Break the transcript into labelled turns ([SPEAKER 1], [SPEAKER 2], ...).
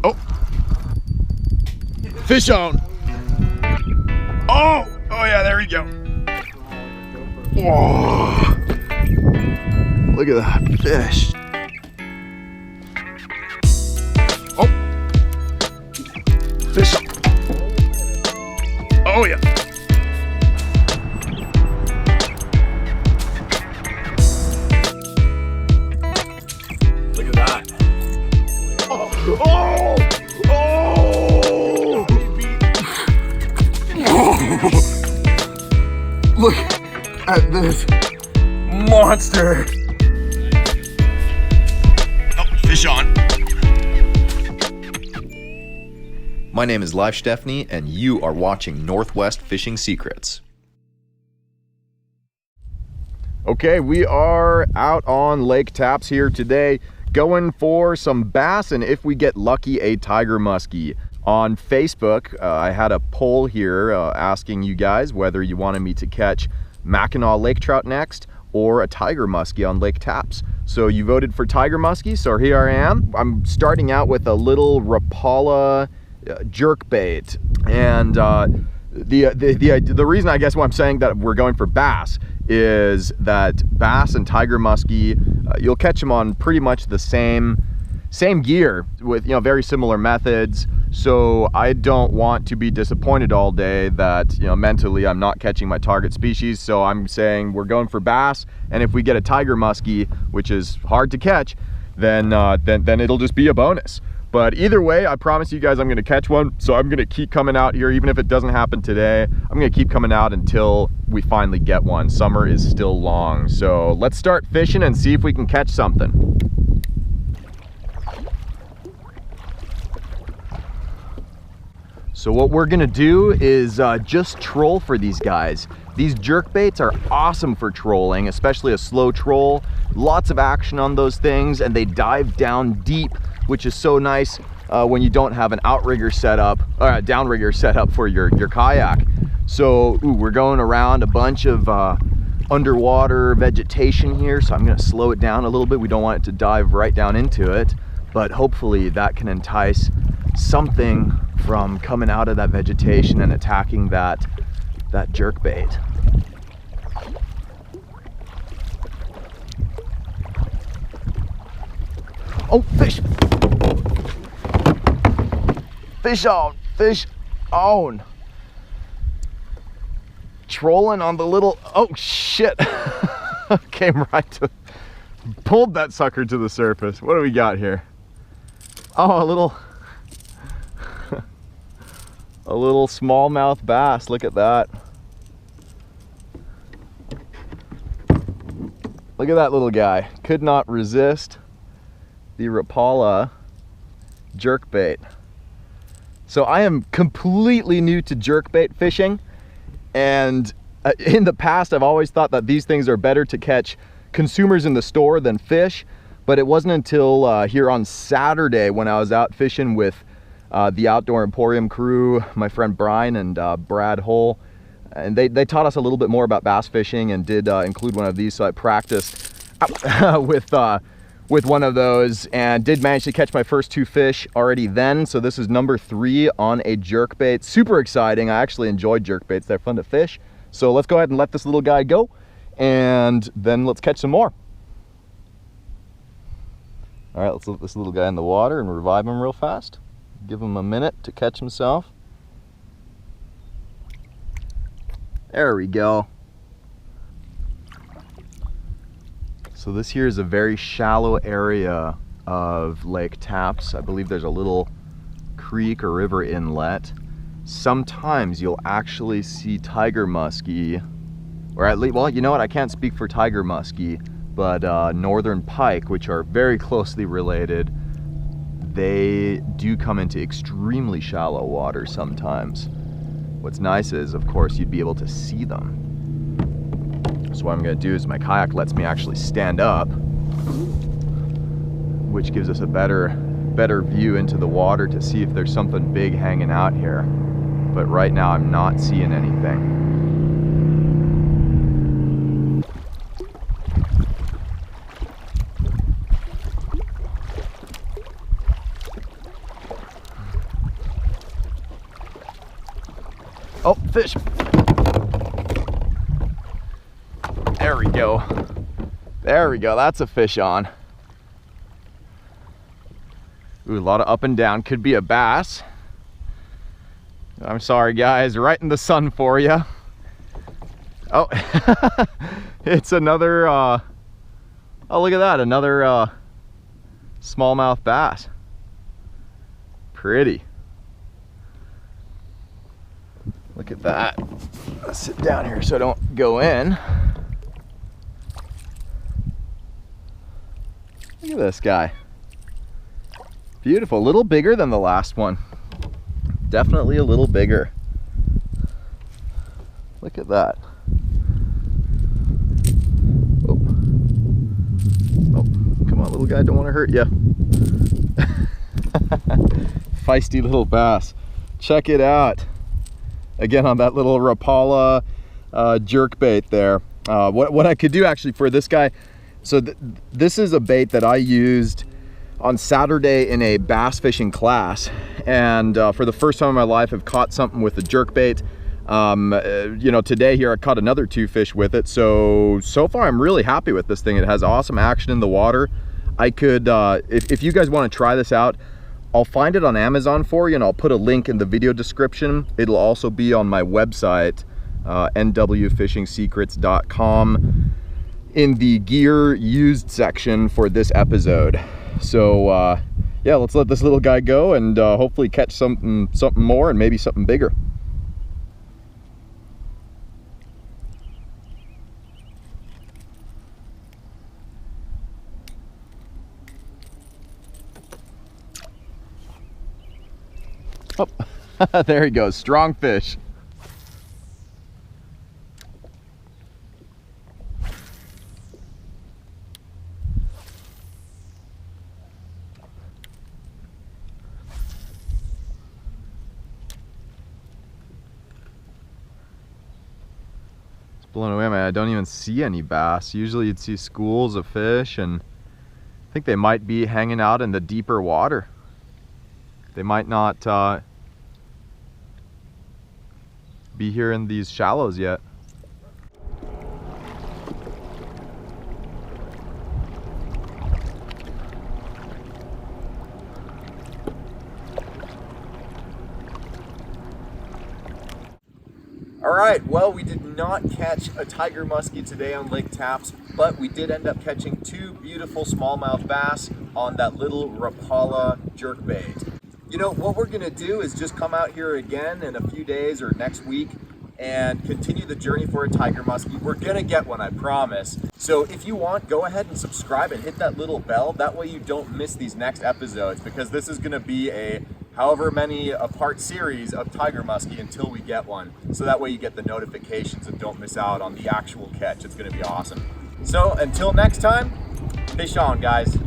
[SPEAKER 1] Oh, fish on. Oh yeah, there we go. Oh, look at that fish. Oh, fish on. Oh yeah. Look at that. Oh! Look at this monster. Oh, fish on.
[SPEAKER 2] My name is Live Stephanie, and you are watching Northwest Fishing Secrets.
[SPEAKER 1] Okay, we are out on Lake Tapps here today, going for some bass, and if we get lucky, a tiger muskie. On Facebook, I had a poll here asking you guys whether you wanted me to catch Mackinac lake trout next or a tiger muskie on Lake Tapps. So you voted for tiger muskie, so here I am. I'm starting out with a little Rapala jerkbait, and the reason I guess why I'm saying that we're going for bass is that bass and tiger muskie, you'll catch them on pretty much the same gear with, you know, very similar methods. So I don't want to be disappointed all day that, you know, mentally I'm not catching my target species. So I'm saying we're going for bass, and if we get a tiger muskie, which is hard to catch, then it'll just be a bonus. But either way, I promise you guys I'm gonna catch one. So I'm gonna keep coming out here, even if it doesn't happen today. I'm gonna keep coming out until we finally get one. Summer is still long. So let's start fishing and see if we can catch something. So what we're gonna do is just troll for these guys. These jerkbaits are awesome for trolling, especially a slow troll. Lots of action on those things, and they dive down deep, which is so nice when you don't have an outrigger setup or a downrigger setup for your kayak. So we're going around a bunch of underwater vegetation here, so I'm gonna slow it down a little bit. We don't want it to dive right down into it, but hopefully that can entice something from coming out of that vegetation and attacking that jerkbait. Oh, fish! Fish on! Fish on! Trolling on the little, oh shit! Came right to, pulled that sucker to the surface. What do we got here? Oh, a little smallmouth bass. Look at that. Look at that little guy. Could not resist the Rapala jerkbait. So I am completely new to jerkbait fishing, and in the past I've always thought that these things are better to catch consumers in the store than fish, but it wasn't until here on Saturday when I was out fishing with the Outdoor Emporium crew, my friend Brian and Brad Hull, and they taught us a little bit more about bass fishing and did include one of these, so I practiced with one of those and did manage to catch my first 2 fish already then. So this is number 3 on a jerkbait. Super exciting. I actually enjoy jerkbaits. They're fun to fish. So let's go ahead and let this little guy go, and then let's catch some more. All right, let's let this little guy in the water and revive him real fast. Give him a minute to catch himself. There we go. So this here is a very shallow area of Lake Tapps. I believe there's a little creek or river inlet. Sometimes you'll actually see tiger muskie, or at least, well, you know what, I can't speak for tiger muskie, but northern pike, which are very closely related, they do come into extremely shallow water sometimes. What's nice is, of course, you'd be able to see them. So what I'm gonna do is my kayak lets me actually stand up, which gives us a better view into the water to see if there's something big hanging out here. But right now I'm not seeing anything. Oh, fish. There we go. There we go. That's a fish on. Ooh, a lot of up and down. Could be a bass. I'm sorry, guys. Right in the sun for you. Oh, it's another, oh, look at that. Another smallmouth bass. Pretty. Look at that. Let's sit down here so I don't go in. Look at this guy. Beautiful. A little bigger than the last one. Definitely a little bigger. Look at that. Oh, oh, come on, little guy, don't want to hurt you. Feisty little bass. Check it out. Again, on that little Rapala jerk bait there. What I could do actually for this guy, so this is a bait that I used on Saturday in a bass fishing class, and for the first time in my life I've caught something with a jerk bait. You know, today here I caught another 2 fish with it, so far I'm really happy with this thing. It has awesome action in the water. I could, if you guys want to try this out, I'll find it on Amazon for you, and I'll put a link in the video description. It'll also be on my website, nwfishingsecrets.com, in the gear used section for this episode. So yeah, let's let this little guy go and hopefully catch something more, and maybe something bigger. Oh, there he goes, strong fish. It's blown away, man. I don't even see any bass. Usually you'd see schools of fish, and I think they might be hanging out in the deeper water. They might not be here in these shallows yet.
[SPEAKER 2] All right, well, we did not catch a tiger muskie today on Lake Tapps, but we did end up catching 2 beautiful smallmouth bass on that little Rapala jerkbait. You know, what we're gonna do is just come out here again in a few days or next week and continue the journey for a tiger muskie. We're gonna get one, I promise. So if you want, go ahead and subscribe and hit that little bell. That way you don't miss these next episodes, because this is gonna be a however many a part series of tiger muskie until we get one. So that way you get the notifications and don't miss out on the actual catch. It's gonna be awesome. So until next time, fish on, guys.